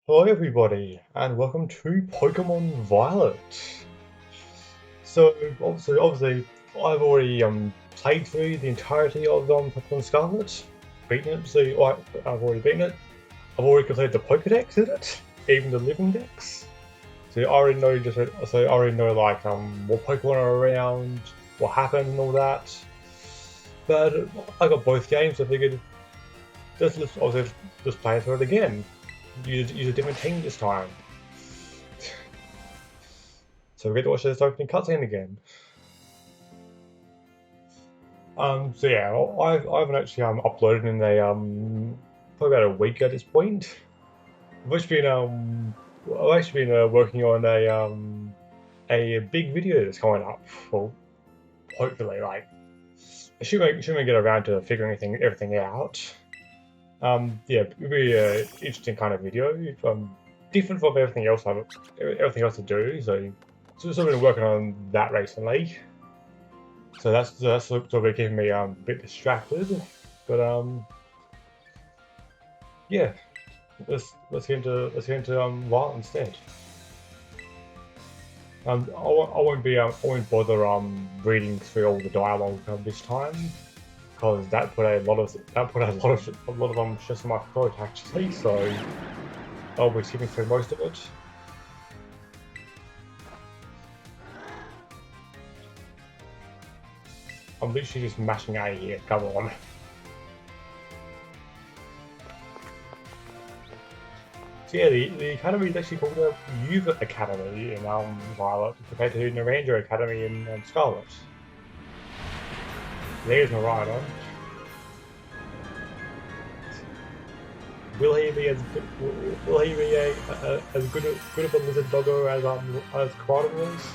Hello everybody, and welcome to Pokemon Violet. So obviously, I've already played through the entirety of Pokemon Scarlet, beaten it. I've already beaten it. I've already completed the Pokedex in it, even the Living Dex. So I already know like what Pokemon are around, what happened, and all that. But I got both games. So I figured just play through it again. Use a different team this time. So we get to watch this opening cutscene again. So yeah, I haven't actually uploaded in a probably about a week at this point. I've actually been working on a big video that's coming up. Well, hopefully, like I should get around to figuring everything out. Yeah, it'll be an interesting kind of video. Different from everything else to do. So I've been working on that recently. So that's sort of keeping me a bit distracted. But yeah, let's get into Violet instead. I won't bother reading through all the dialogue this time because that put a lot of stress on my throat actually. So I'll be skipping through most of it. I'm literally just mashing A here. Come on. So yeah, the academy is actually called a Youth Academy in Violet, compared to Naranja Academy in Scarlet. There's Narada. Will he be as good, will he be as good of a lizard doggo as Quaddle was?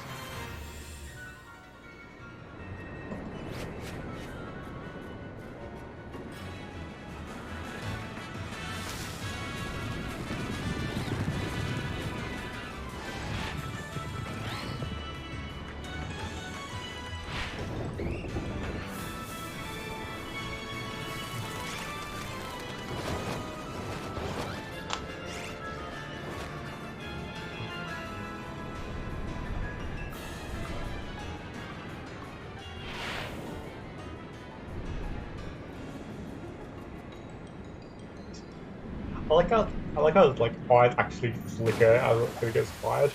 I like how like eyes actually flicker as it gets fired.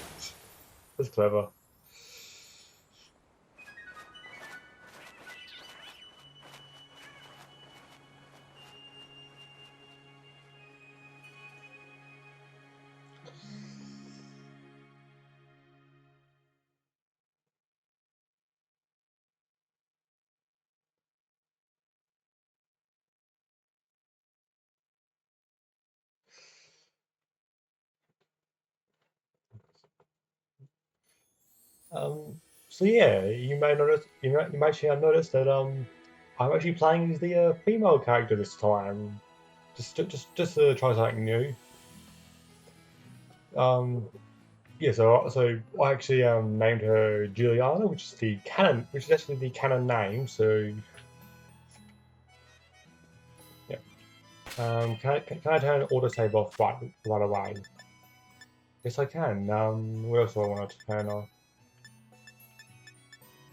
That's clever. Um, so yeah, you may actually have noticed that I'm actually playing as the female character this time, just to try something new. Um, yeah, so I actually named her Juliana, which is actually the canon name. So yeah, can I turn autosave off right away? Yes, I can. What else do I want to turn on?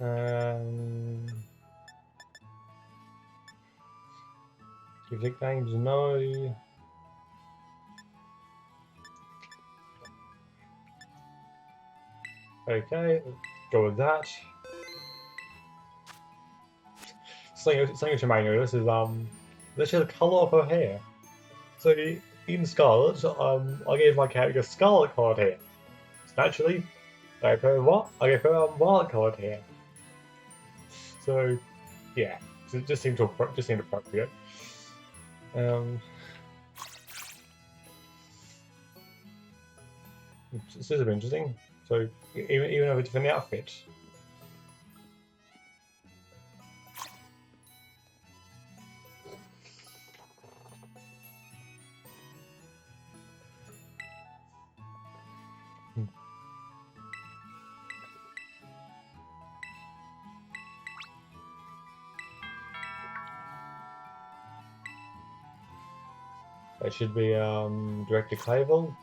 Um, give nicknames, no. Okay, go with that. Something which you may notice is this is the color of her hair. So in Scarlet, I gave my character scarlet colored hair. So naturally, I gave her what? I gave her violet colored hair. So yeah, so it just seemed appropriate. Um, this is interesting. So even have a different outfit. That should be Director Clavel.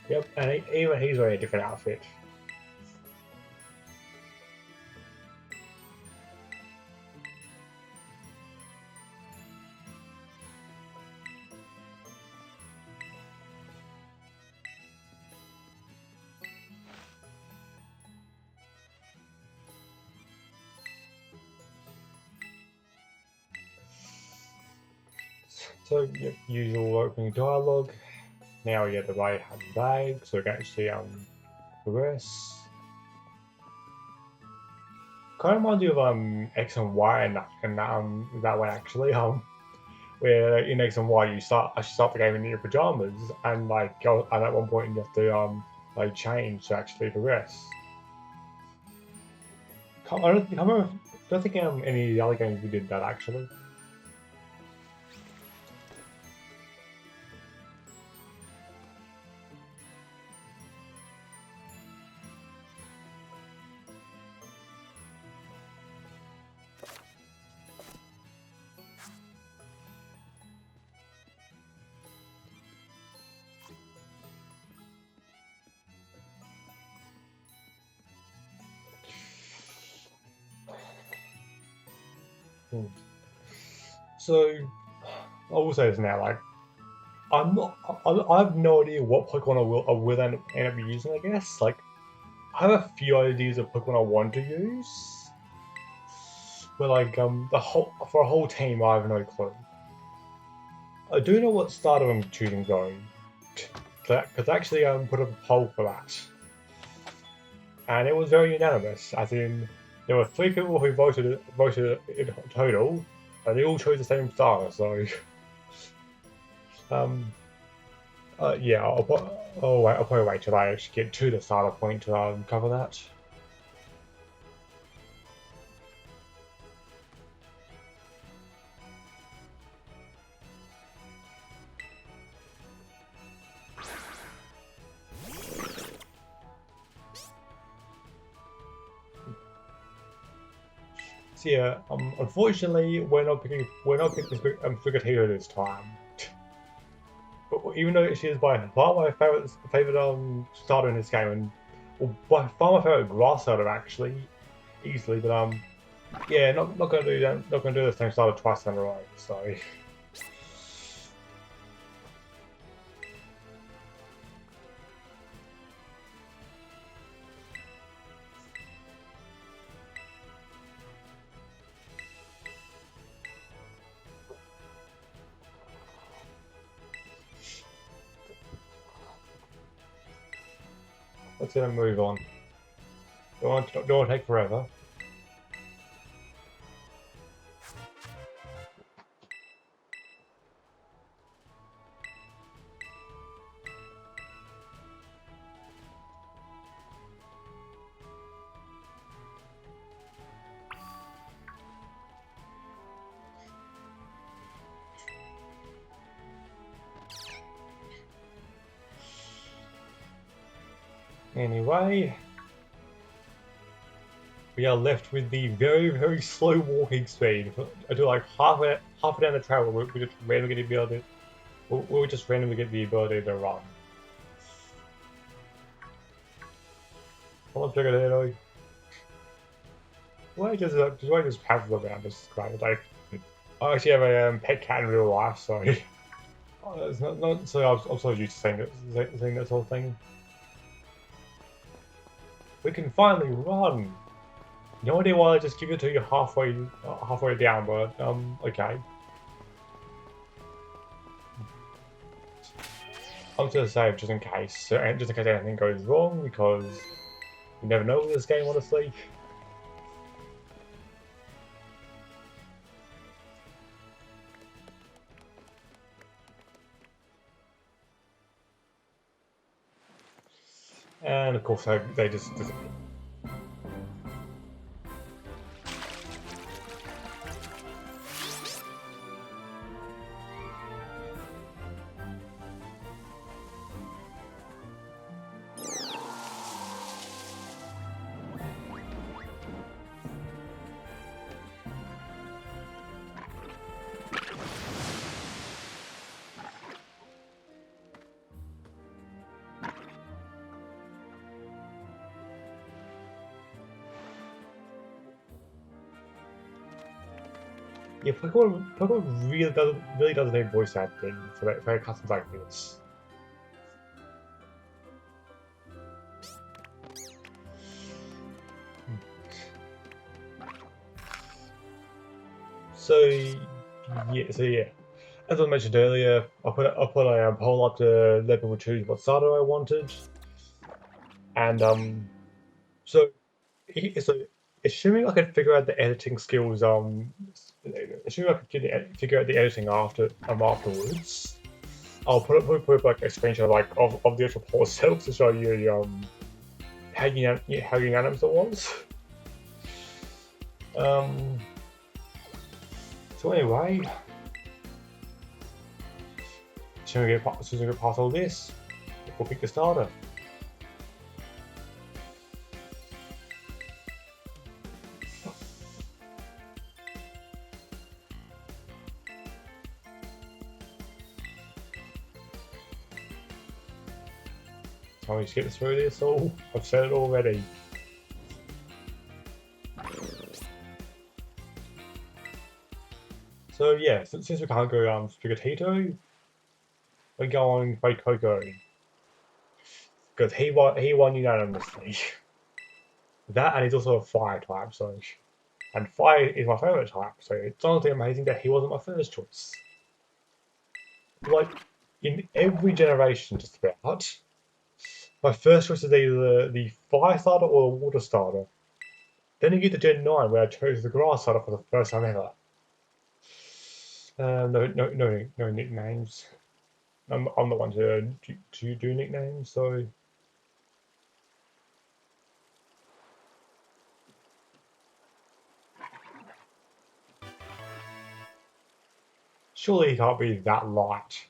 Yep, and even he's wearing a different outfit. So, yep, usual opening dialogue. Now we get the right hand bag, so we can actually progress. Kind of reminds you of X and Y in that way actually. Where in X and Y you actually start the game in your pajamas, and like and at one point you have to like change to actually progress. I don't think any of the other games we did that actually. Hmm. So I will say this now, like I'm not, I have no idea what Pokemon I will end up using. I guess like I have a few ideas of Pokemon I want to use, but like the whole for a whole team I have no clue. I do know what starter I'm choosing though, because I actually put up a poll for that, and it was very unanimous. As in, there were 3 people who voted in total, and they all chose the same starter. So um, yeah, I'll probably wait till I actually get to the starter point to cover that. So yeah, unfortunately, we're not picking Frigatito this time. But even though she is by far my favorite starter in this game, and well, by far my favorite grass starter actually, easily. But yeah, not gonna do that. Not gonna do the same starter twice in a row. So let's gonna move on. Don't want to take forever. Anyway, we are left with the very slow walking speed. I do like half down the trail. We just randomly get the ability. We just randomly get the ability to run. Come on, figure it out. Why just pass around? This is great. Like, I actually have a pet cat in real life, so it's not so I'm so used to saying that sort of thing. We can finally run. No idea why I just give it to you halfway down, but okay. I'm just gonna save just in case, just in case anything goes wrong, because you never know with this game, honestly. And of course, they just disappear. Yeah, Pokemon really does need voice acting for customs like this. So yeah. As I mentioned earlier, I put a poll up to let people choose what starter I wanted, and so so assuming I could figure out the editing skills, assuming I could figure out the editing afterwards, I'll put up like a screenshot of the actual poll itself to show you how unanimous it was. Um, so anyway, as soon as we get past all this, we'll pick the starter. Can we just get through this all? I've said it already. So yeah, since we can't go Sprigatito, we're going by Coco. Because he won unanimously. That, and he's also a fire type, so and fire is my favourite type, so it's honestly amazing that he wasn't my first choice. Like in every generation just about, my first choice is either the fire starter or the water starter. Then you get to Gen 9 where I chose the grass starter for the first time ever. No nicknames. I'm the one to do nicknames, so surely he can't be that light.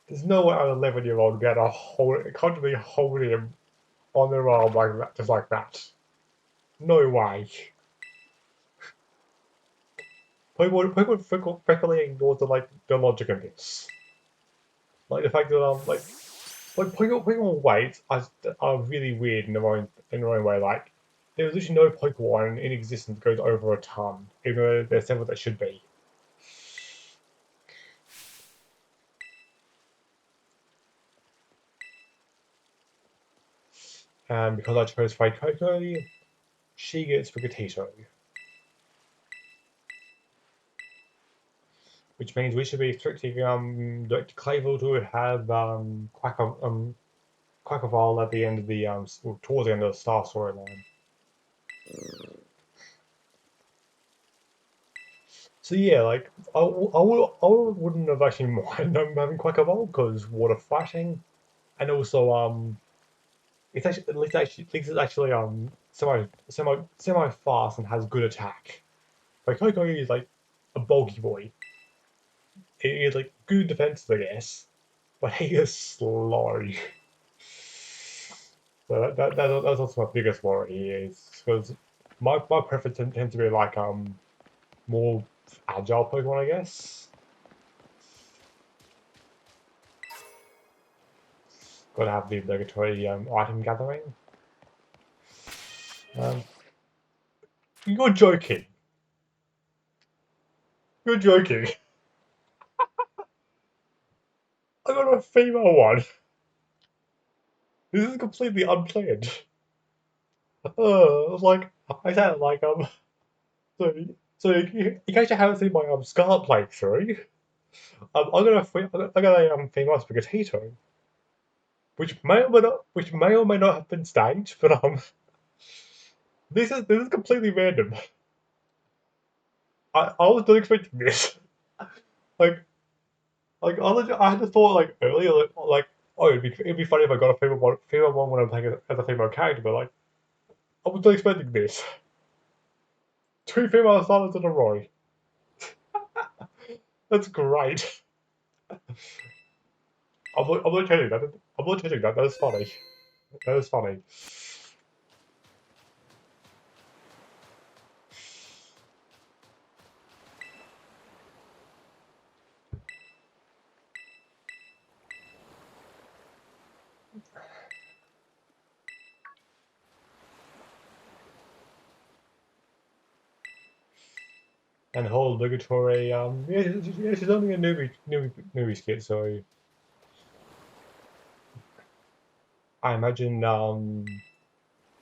There's no way an 11-year-old get a hold, can't be holding him on their arm like that, just like that. No way. People frequently ignore the logic of this. Like the fact that Pokemon weights are really weird in their own way. Like there's literally no Pokemon in existence that goes over a ton, even though there's several that should be. And because I chose Fuecoco, she gets Sprigatito, which means we should be expecting Dr. Clavel to have Quackavile at the end of the towards the end of the Star storyline. So yeah, like I wouldn't have actually mind having Quackavile because water fighting, and also it's actually semi fast and has good attack. Like Coco is like a bulky boy. He is like good defense, I guess, but he is slow. So that's also my biggest worry is because my preference tends to be like more agile Pokemon, I guess. Gotta have the obligatory item gathering. Um, you're joking. You're joking. I got a female one. This is completely unplanned. Like I said, like so in case you haven't seen my Scarlet playthrough, I got a female Sprigatito, which may or may not have been staged, but this is completely random. I was not expecting this. Like I had the thought like earlier like oh it'd be funny if I got a female one when I'm playing as a female character, but like I was not expecting this. Two female starters in a row. That's great. I'm not kidding. I'm not kidding. That is funny. That is funny. And the whole obligatory, yeah, she's only a newbie skit, so I imagine,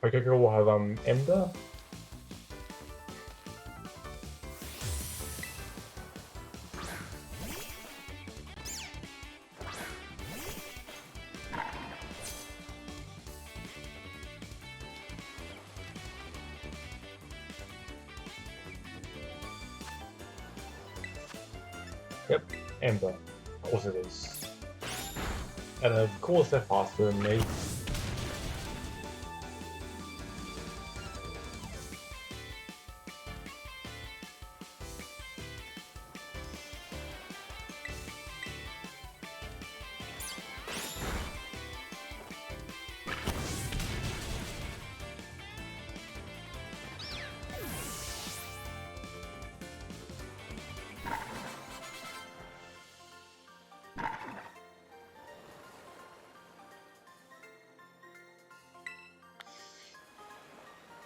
Pokegirl will have, Ember. Yep, Ember. Of course it is. And of course they're faster than me.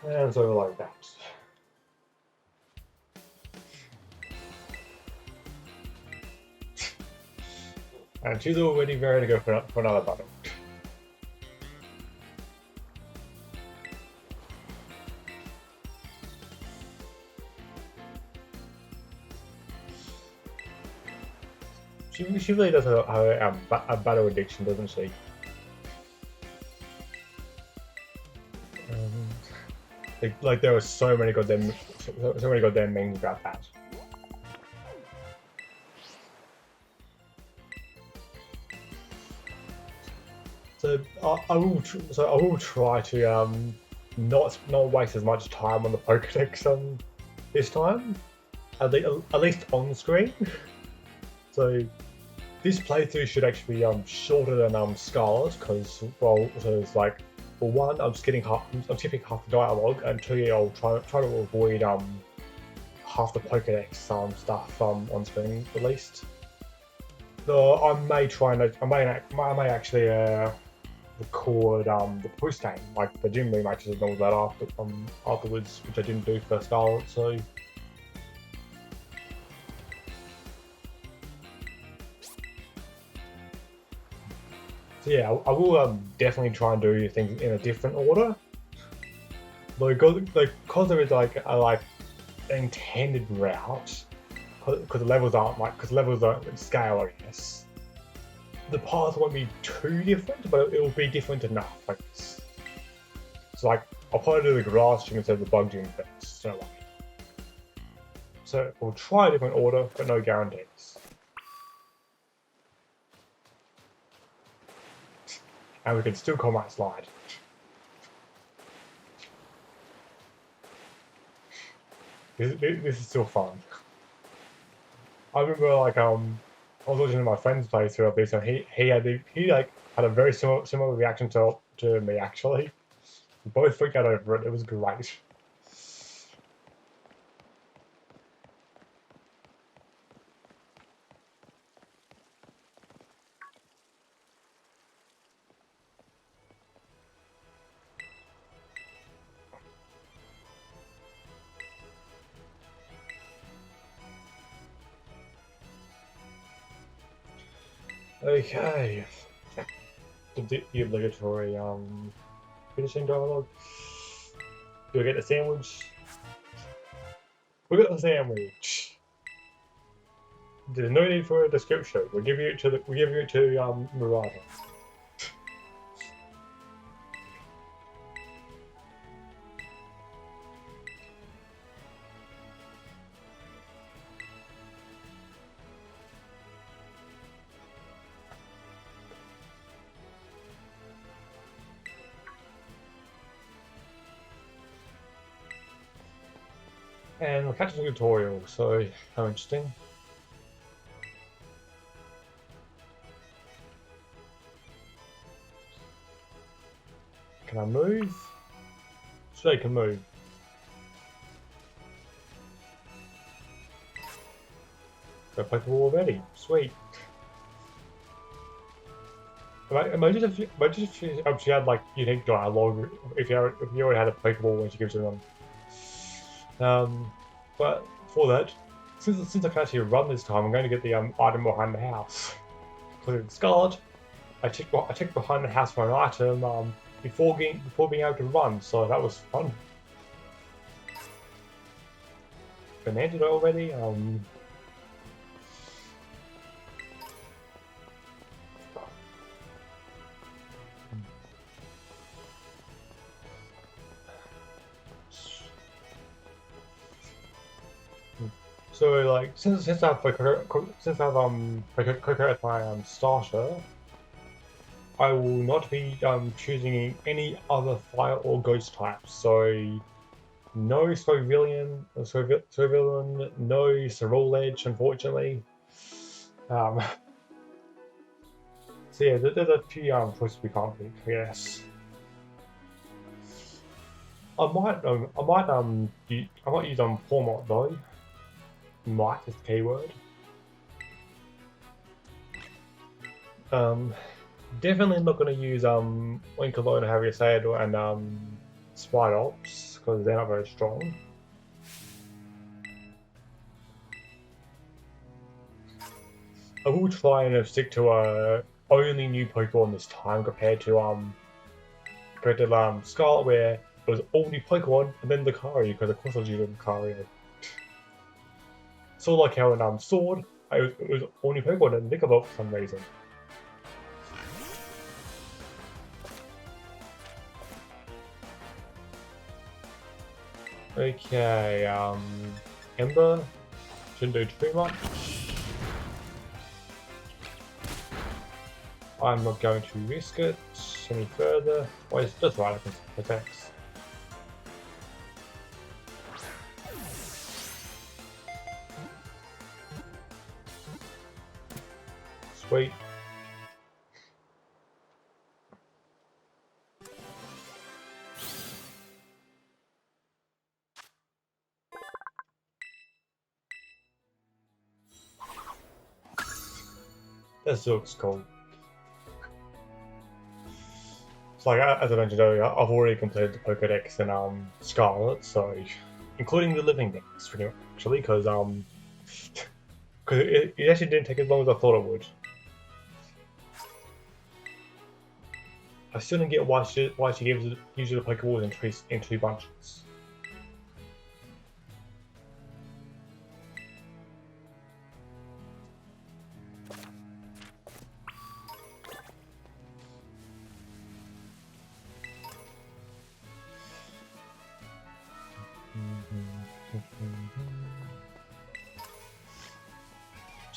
And so like that. And she's already ready to go for another battle. She really does have a battle addiction, doesn't she? Like there were so many goddamn memes about that. So I will try to not waste as much time on the Pokédex this time, at least on the screen. So this playthrough should actually be shorter than Scarlet, because well, so it's like, for one, I'm skipping half the dialogue, and two, I'll try to avoid half the Pokédex stuff on screen at least. Though I may actually record the post game, like the gym rematches and all that afterwards, which I didn't do for Scarlet. So yeah, I will definitely try and do things in a different order. Because there is like an intended route, because the levels aren't scale, I guess. The path won't be too different, but it will be different enough, I guess. So like, I'll probably do the grass gym instead of the bug gym first. So we'll try a different order, but no guarantees. And we can still combat slide. This is still fun. I remember I was watching my friend's playthrough of this, and he had a very similar reaction to me actually. We both freaked out over it. It was great. Okay. The obligatory finishing dialogue. Do we get the sandwich? We got the sandwich. There's no need for a description. We'll give you it to Murata. And we're catching a tutorial, so how interesting. Can I move? So I can move. Got a Pokeball already. Sweet. Imagine if she had like unique dialogue. If you already had a Pokeball when she gives it on. But for that, since I can actually run this time, I'm going to get the item behind the house. Because in Scarlet, I checked behind the house for an item before being able to run, so that was fun. Been ended already. So like since I've Coco as my starter, I will not be choosing any other fire or ghost types. So no Scovillian, no Ceruledge, unfortunately. So yeah, there's a few choices we can't pick. Yes. I might use Pormont though. Might is the keyword. Definitely not going to use Winkalone, Harry Sador, and Spidops because they're not very strong. I will try and stick to only new Pokemon this time compared to Scarlet, where it was all new Pokemon and then Lucario, because of course I was using Lucario. So like how in Sword, it was all new Pokemon and Nickelbot for some reason. Okay, Ember shouldn't do too much. I'm not going to risk it any further. Well, it's just right, I can protect. Sweet. This looks cool. So like, as I mentioned earlier, I've already completed the Pokédex in Scarlet, so including the living things, pretty much, actually, because it actually didn't take as long as I thought it would. I still don't get why she gives usually the Pokeballs in two bunches.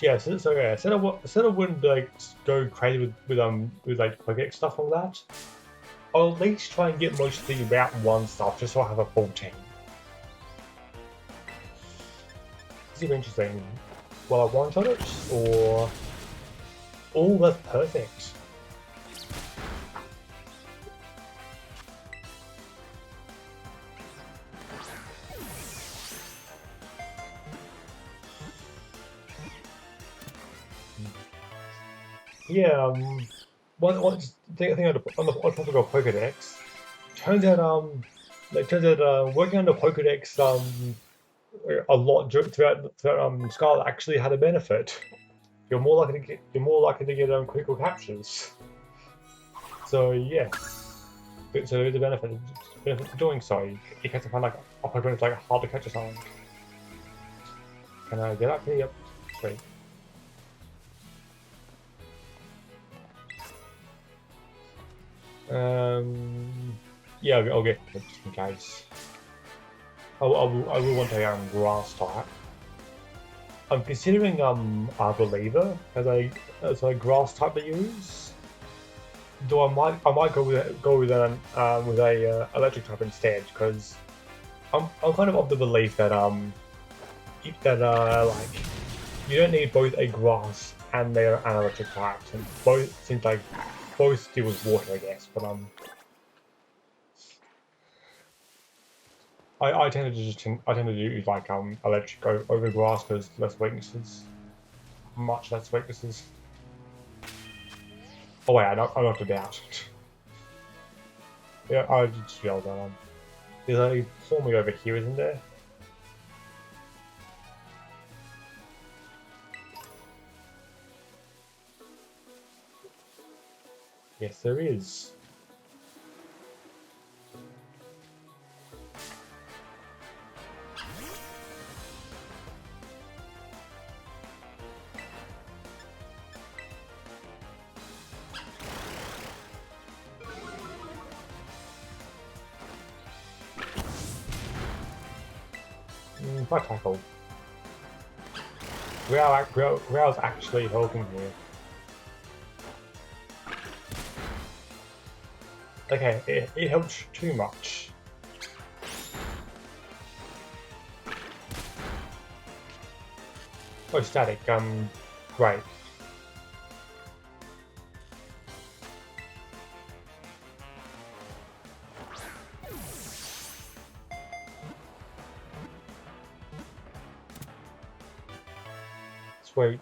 Yeah, so yeah, instead of wouldn't like go crazy with like Pokedex stuff and all that, I'll at least try and get most of the Route 1 stuff just so I have a full team. This is interesting. Will I one-shot it or oh, that's perfect. Yeah, one thing on the topic of Pokedex, turns out working on the Pokedex a lot throughout Scarlet actually had a benefit. You're more likely to get critical captures. So yeah, so there is a benefit to doing so. You have to find like a Pokemon that's like hard to catch or something. Can I get up here? Yep, sweet. Yeah, I'll get it just in case. I will want a grass type. I'm considering Arboliva as a grass type to use. Though I might go with an electric type instead, because I'm kind of the belief that like you don't need both a grass and an electric type, and both seems like both deal with water, I guess. But I tend to use like electric over grass because less weaknesses, much less weaknesses. Oh wait, I knocked it out. Yeah, I just realized that there's a formula over here, isn't there? Yes, there is. If I tackle. Growl's actually helping here. Okay, it helps too much. Oh, static, great. Sweet.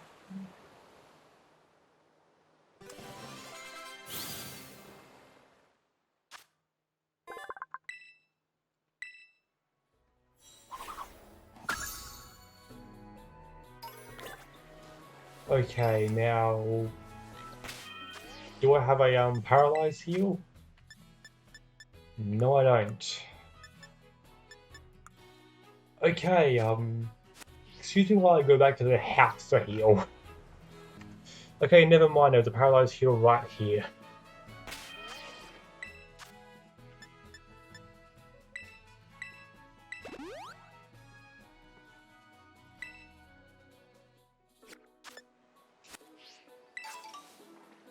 Okay, now do I have a paralyze heal? No, I don't. Okay, excuse me while I go back to the house to heal. Okay, never mind, there's a paralyze heal right here.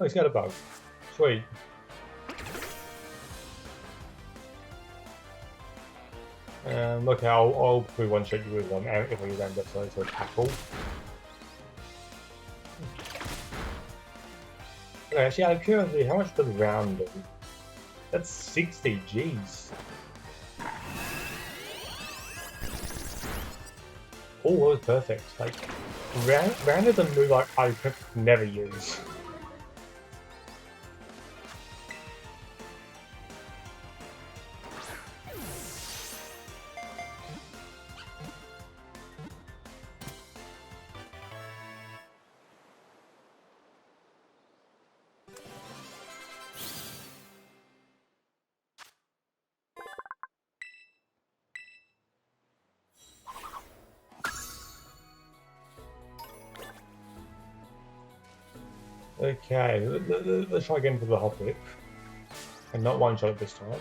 Oh, he's got a bug. Sweet. Okay, I'll probably one-shot you with one if we land this way, so tackle. Okay, actually, out of curiosity, how much does round do? That's 60 Gs. Oh, that was perfect. Like, round is a move like I could never use. Okay, let's try again for the hop whip. And not one shot this time.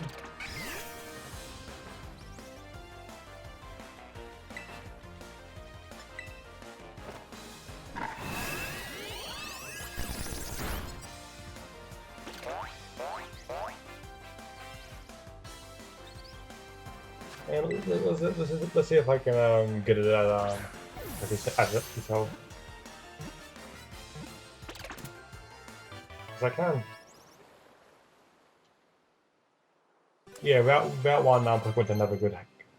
And let's see if I can get it at his health. Because I can. Yeah, about one Pokemon to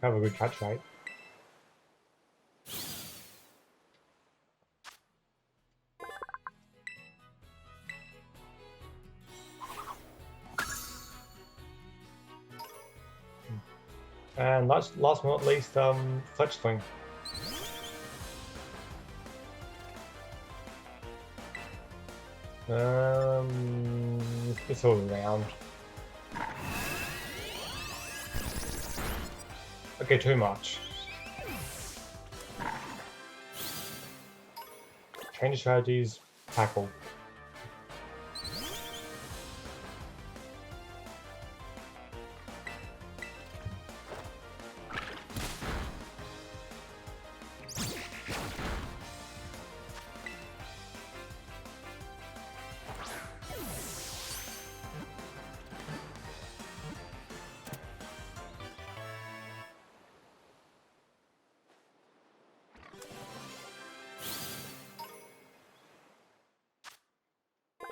have a good catch rate. And last but not least, Fletch Swing. It's all around. Okay, too much. Change strategies, tackle.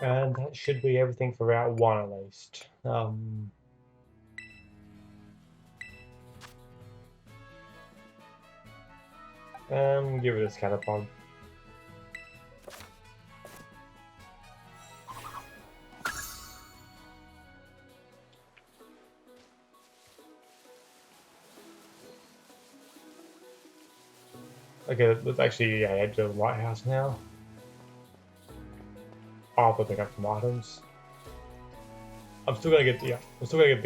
And that should be everything for Route 1 at least. Give it a Scatterpug. Okay, let's actually head to the lighthouse now. I'll have to pick up some items. I'm still gonna get the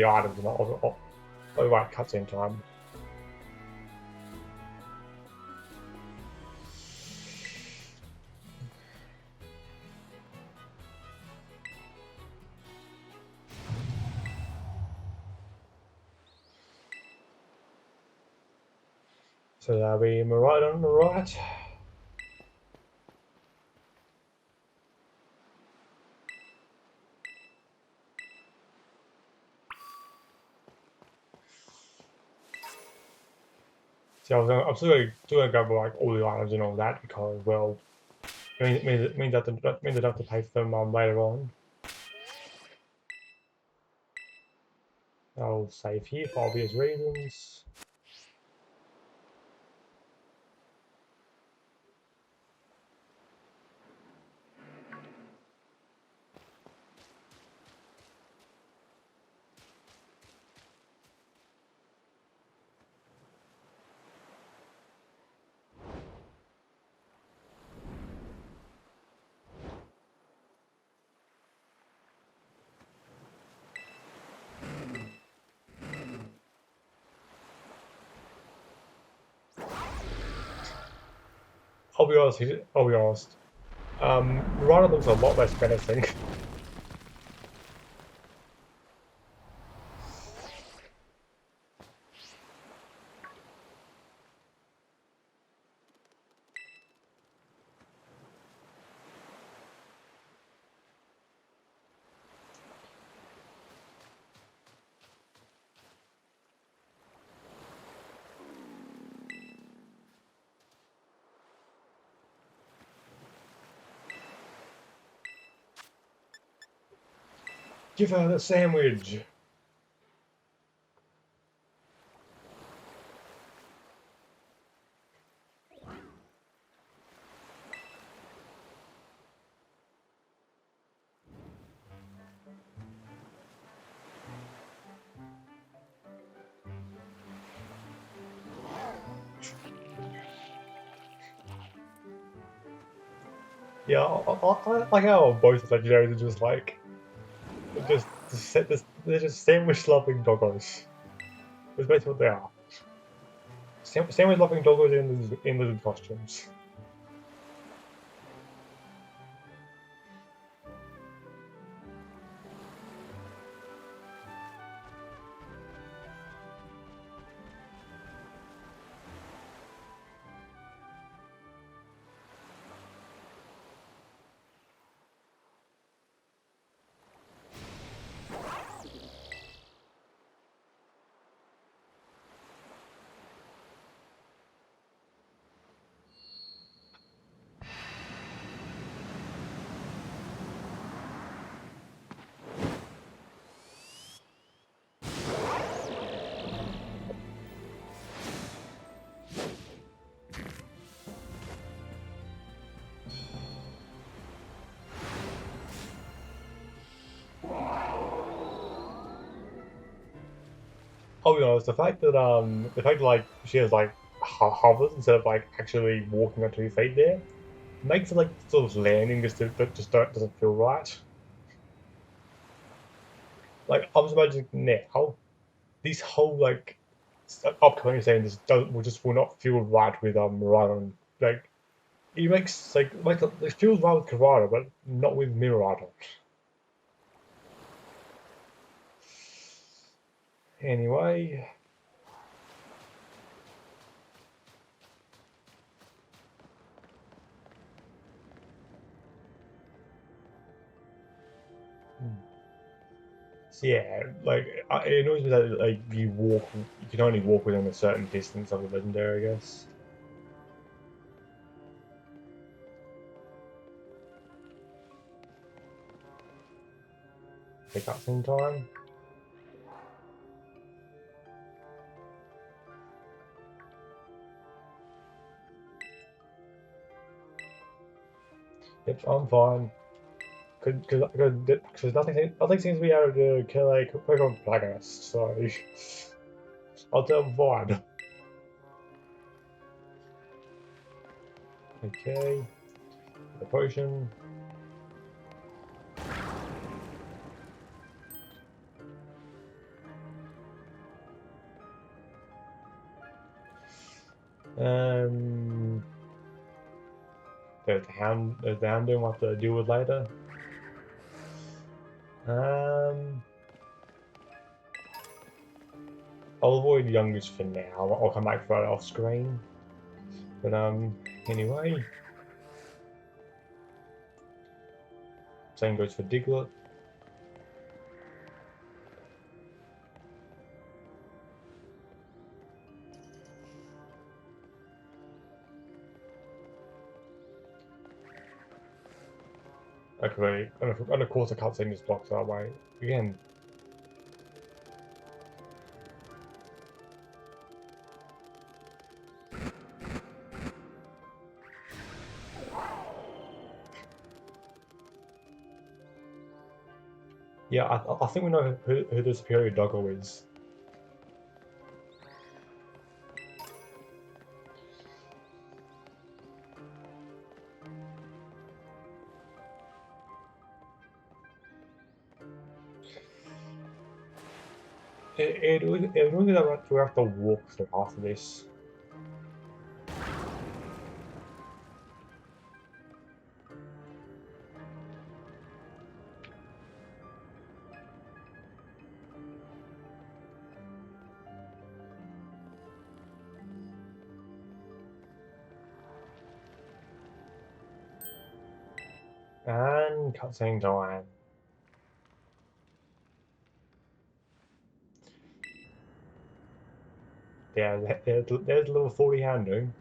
items and I'll right cutscene time. So that'll be right on the right. See, I'm still gonna grab like all the items and all that because, well, it means that means I don't have to pay for them later on. I'll save here for obvious reasons. I'll be honest. I'll be honest. Rider looks a lot less menacing. Give her the sandwich. Yeah, I like how both legendaries are just like they're just sandwich loving doggos. That's basically what they are. Sandwich loving doggos in lizard costumes. I'll be honest, the fact that like she has like hovers instead of like actually walking on 2 feet there makes it like sort of landing doesn't feel right. Like I was imagining now, these whole like upcoming scene will not feel right with Rhydon. Like it makes it feels right with Karada, but not with Miradon. Anyway, so yeah, like it annoys me that like you can only walk within a certain distance of the legendary, I guess. Pick up some time. Yep, I'm fine. Because nothing seems to be able to kill a Pokemon protagonist, so I'll tell him fine. Okay, the potion. There's the hound doing what to deal with later. I'll avoid youngers for now. I'll come back for it off screen. But anyway. Same goes for Diglett. Okay, wait. And of course I can't send this box that way. Again. Yeah, I think we know who the superior doggo is. It will be that we have to walk through after this. And cutscene time. Yeah, there's a little 40 handling.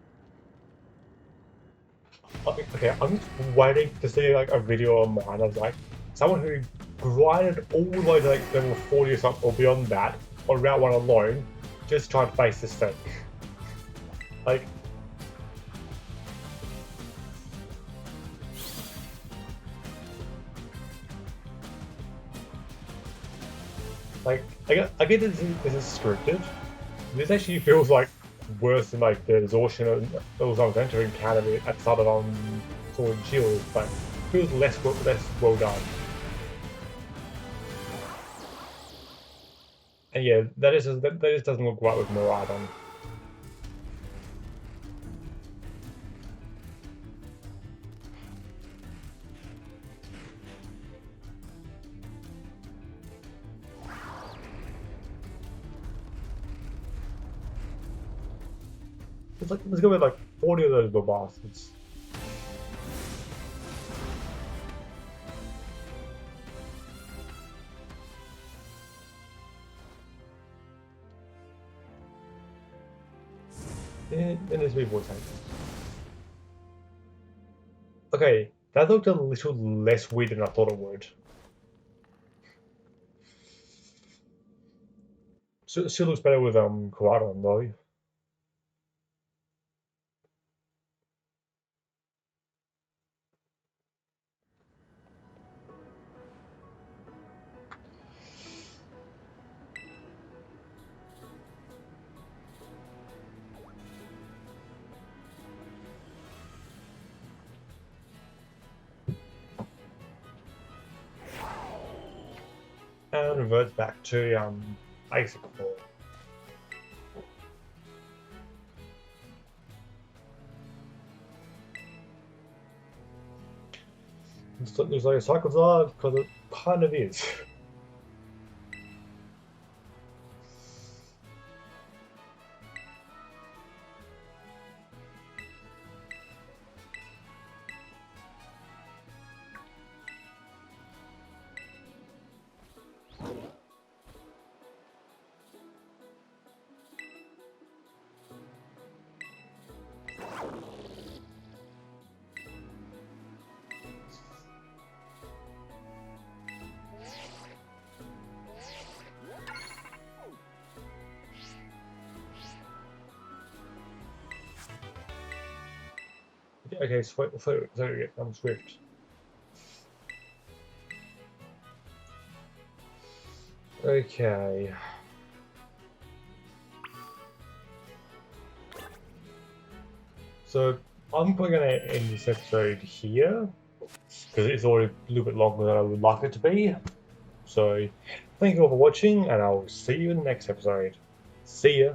Okay, I'm just waiting to see like a video online of like someone who grinded all the way to like level 40 or something or beyond that on Route 1 alone, just trying to face this thing. Like, I get this is scripted. This actually feels like worse than like the exhaustion I was entering Academy at the start of Sword and Shield, but feels less well done. And yeah, that just doesn't look right with Miraidon. Let's go with like 40 of those little bastards. And there's me voice acting. Okay, that looked a little less weird than I thought it would. Still looks better with Koraidon though. And reverts back to basic form. It looks like a cycle's art because it kind of is. Okay, so I'm Swift. Okay. So I'm probably gonna end this episode here because it's already a little bit longer than I would like it to be. So thank you all for watching, and I'll see you in the next episode. See ya.